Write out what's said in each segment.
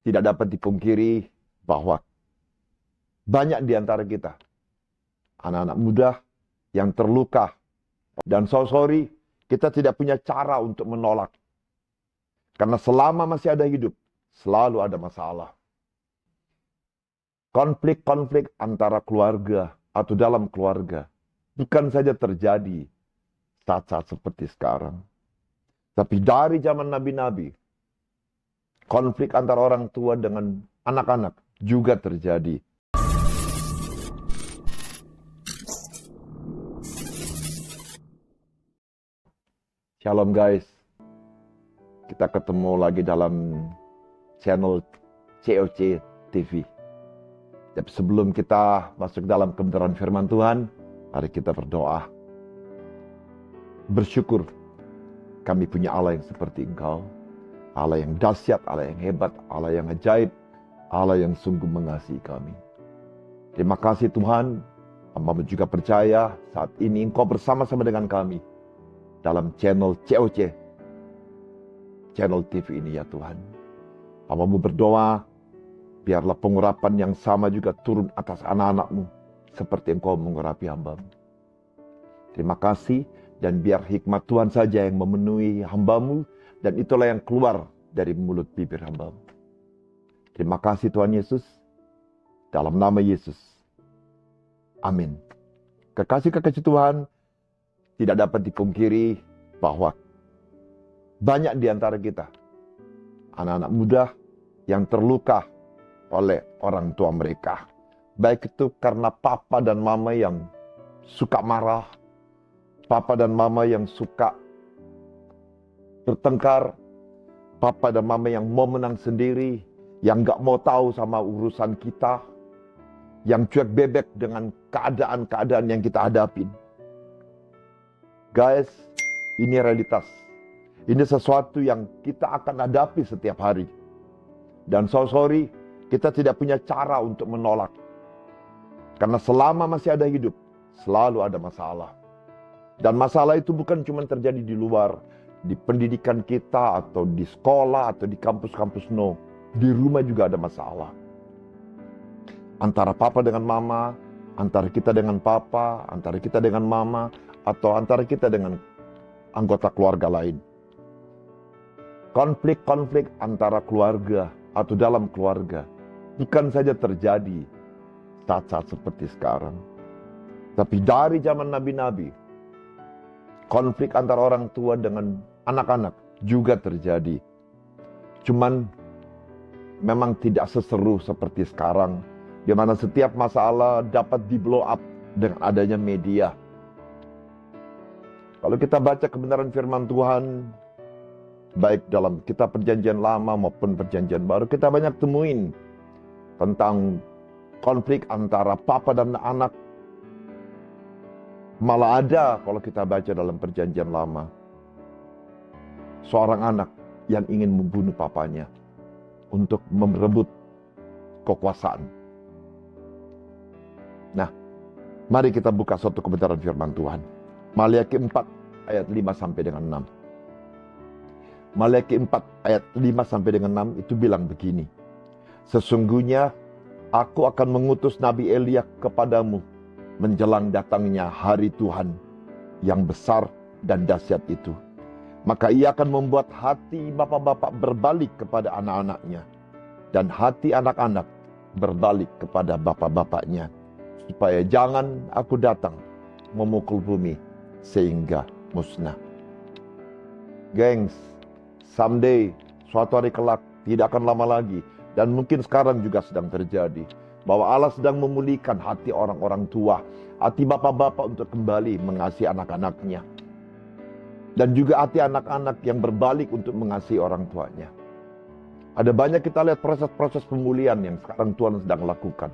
Tidak dapat dipungkiri bahwa banyak di antara kita, anak-anak muda yang terluka. Dan sorry, kita tidak punya cara untuk menolak. Karena selama masih ada hidup, selalu ada masalah. Konflik-konflik antara keluarga atau dalam keluarga bukan saja terjadi saat-saat seperti sekarang. Tapi dari zaman nabi-nabi, konflik antara orang tua dengan anak-anak juga terjadi. Shalom guys, kita ketemu lagi dalam channel COC TV. Tapi sebelum kita masuk dalam kebenaran firman Tuhan, mari kita berdoa. Bersyukur kami punya Allah yang seperti Engkau, Allah yang dahsyat, Allah yang hebat, Allah yang ajaib, Allah yang sungguh mengasihi kami. Terima kasih Tuhan, hamba juga percaya saat ini Engkau bersama-sama dengan kami dalam channel COC, channel TV ini ya Tuhan. Hamba-Mu berdoa, biarlah pengurapan yang sama juga turun atas anak-anak-Mu, seperti Engkau mengurapi hamba-Mu. Terima kasih, dan biar hikmat Tuhan saja yang memenuhi hamba-Mu, dan itulah yang keluar dari mulut bibir hamba-Mu. Terima kasih Tuhan Yesus, dalam nama Yesus. Amin. Kekasih-kekasih Tuhan, tidak dapat dipungkiri bahwa banyak di antara kita, anak-anak muda yang terluka oleh orang tua mereka. Baik itu karena papa dan mama yang suka marah, papa dan mama yang suka bertengkar, papa dan mama yang mau menang sendiri, yang gak mau tahu sama urusan kita, yang cuek bebek dengan keadaan-keadaan yang kita hadapin. Guys, ini realitas. Ini sesuatu yang kita akan hadapi setiap hari. Dan sorry, kita tidak punya cara untuk menolak. Karena selama masih ada hidup, selalu ada masalah. Dan masalah itu bukan cuma terjadi di luar, di pendidikan kita, atau di sekolah, atau di kampus-kampus, no. Di rumah juga ada masalah. Antara papa dengan mama, antara kita dengan papa, antara kita dengan mama, atau antara kita dengan anggota keluarga lain. Konflik-konflik antara keluarga atau dalam keluarga bukan saja terjadi saat-saat seperti sekarang. Tapi dari zaman nabi-nabi, konflik antara orang tua dengan anak-anak juga terjadi. Cuman memang tidak seseru seperti sekarang, di mana setiap masalah dapat di-blow up dengan adanya media. Kalau kita baca kebenaran firman Tuhan, baik dalam kitab perjanjian lama maupun perjanjian baru, kita banyak temuin tentang konflik antara papa dan anak. Malah ada kalau kita baca dalam perjanjian lama, seorang anak yang ingin membunuh papanya untuk merebut kekuasaan. Nah, mari kita buka suatu kebenaran firman Tuhan. Maliaki 4 ayat 5 sampai dengan 6. Maliaki 4 ayat 5 sampai dengan 6 itu bilang begini. Sesungguhnya aku akan mengutus Nabi Elia kepadamu menjelang datangnya hari Tuhan yang besar dan dahsyat itu. Maka ia akan membuat hati bapak-bapak berbalik kepada anak-anaknya, dan hati anak-anak berbalik kepada bapak-bapaknya, supaya jangan aku datang memukul bumi sehingga musnah. Gengs, someday, suatu hari kelak, tidak akan lama lagi, dan mungkin sekarang juga sedang terjadi, bahwa Allah sedang memulihkan hati orang-orang tua, hati bapak-bapak untuk kembali mengasihi anak-anaknya. Dan juga hati anak-anak yang berbalik untuk mengasihi orang tuanya. Ada banyak kita lihat proses-proses pemulihan yang sekarang Tuhan sedang lakukan.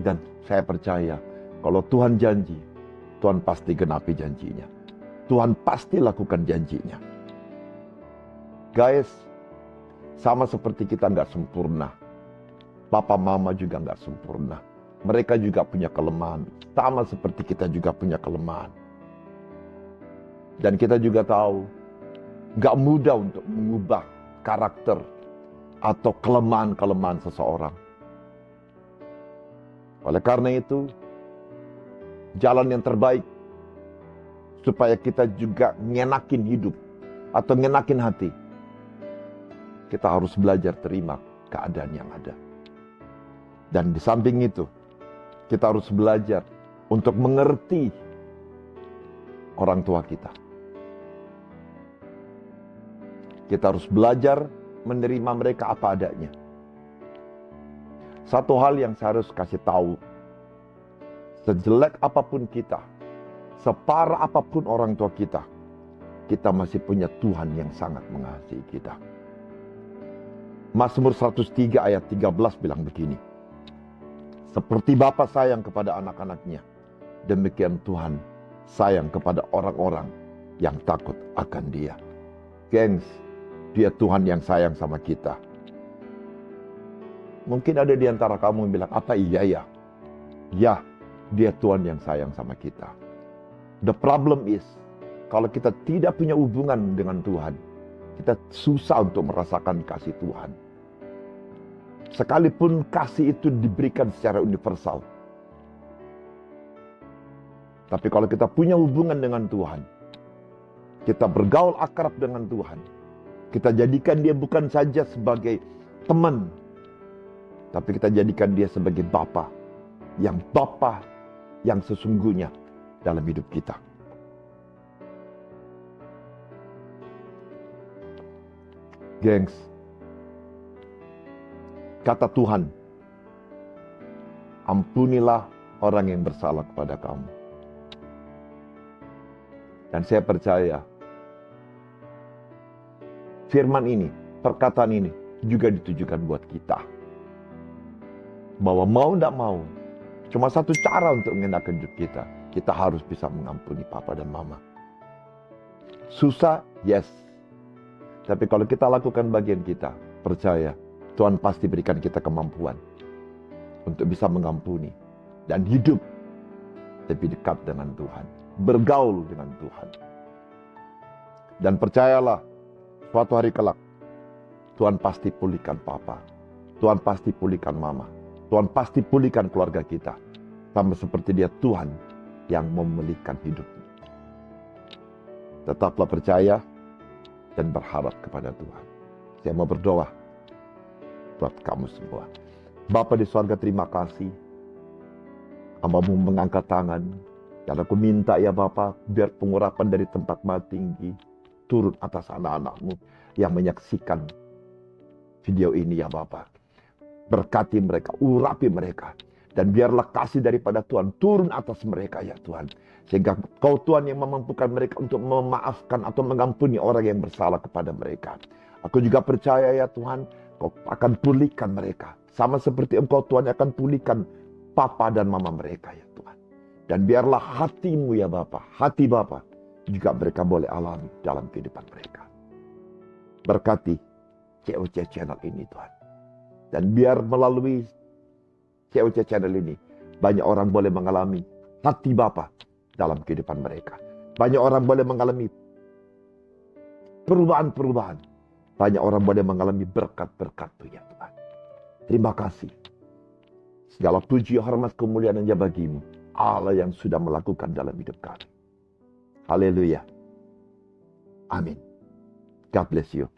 Dan saya percaya, kalau Tuhan janji, Tuhan pasti genapi janjinya. Tuhan pasti lakukan janjinya. Guys, sama seperti kita nggak sempurna. Papa mama juga nggak sempurna. Mereka juga punya kelemahan. Sama seperti kita juga punya kelemahan. Dan kita juga tahu, nggak mudah untuk mengubah karakter atau kelemahan-kelemahan seseorang. Oleh karena itu, jalan yang terbaik supaya kita juga ngenakin hidup atau ngenakin hati, kita harus belajar terima keadaan yang ada. Dan di samping itu, kita harus belajar untuk mengerti orang tua kita. Kita harus belajar menerima mereka apa adanya. Satu hal yang saya harus kasih tahu, sejelek apapun kita, separah apapun orang tua kita, kita masih punya Tuhan yang sangat mengasihi kita. Mazmur 103 ayat 13 bilang begini, seperti Bapa sayang kepada anak-anaknya, demikian Tuhan sayang kepada orang-orang yang takut akan Dia. Gengs, Dia Tuhan yang sayang sama kita. Mungkin ada di antara kamu yang bilang, apa iya ya? Ya, Dia Tuhan yang sayang sama kita. The problem is, kalau kita tidak punya hubungan dengan Tuhan, kita susah untuk merasakan kasih Tuhan. Sekalipun kasih itu diberikan secara universal. Tapi kalau kita punya hubungan dengan Tuhan, kita bergaul akrab dengan Tuhan, kita jadikan Dia bukan saja sebagai teman, tapi kita jadikan Dia sebagai Bapa yang sesungguhnya dalam hidup kita. Gengs, kata Tuhan, ampunilah orang yang bersalah kepada kamu. Dan saya percaya, firman ini, perkataan ini juga ditujukan buat kita. Bahwa mau tidak mau, cuma satu cara untuk mengenakan hidup kita. Kita harus bisa mengampuni papa dan mama. Susah, yes. Tapi kalau kita lakukan bagian kita, percaya, Tuhan pasti berikan kita kemampuan untuk bisa mengampuni dan hidup lebih dekat dengan Tuhan, bergaul dengan Tuhan. Dan percayalah, suatu hari kelak, Tuhan pasti pulihkan papa, Tuhan pasti pulihkan mama, Tuhan pasti pulihkan keluarga kita, sama seperti Dia Tuhan yang memulihkan hidup. Tetaplah percaya dan berharap kepada Tuhan. Saya mau berdoa buat kamu semua. Bapa di surga, terima kasih. Hamba-Mu mengangkat tangan. Dan aku minta ya Bapa, biar pengurapan dari tempat Maha Tinggi turun atas anak-anak-Mu yang menyaksikan video ini ya Bapa. Berkati mereka, urapi mereka. Dan biarlah kasih daripada Tuhan turun atas mereka ya Tuhan. Sehingga Kau Tuhan yang memampukan mereka untuk memaafkan atau mengampuni orang yang bersalah kepada mereka. Aku juga percaya ya Tuhan, Kau akan pulihkan mereka. Sama seperti Engkau Tuhan akan pulihkan papa dan mama mereka ya Tuhan. Dan biarlah hati-Mu ya Bapa, hati Bapa juga mereka boleh alami dalam kehidupan mereka. Berkati COC channel ini Tuhan. Dan biar melalui COC channel ini, banyak orang boleh mengalami hati Bapa dalam kehidupan mereka. Banyak orang boleh mengalami perubahan-perubahan. Banyak orang boleh mengalami berkat-berkat-Mu ya Tuhan. Terima kasih. Segala puji, hormat, kemuliaan hanya bagi-Mu, Allah yang sudah melakukan dalam hidup kami. Haleluya. Amin. God bless you.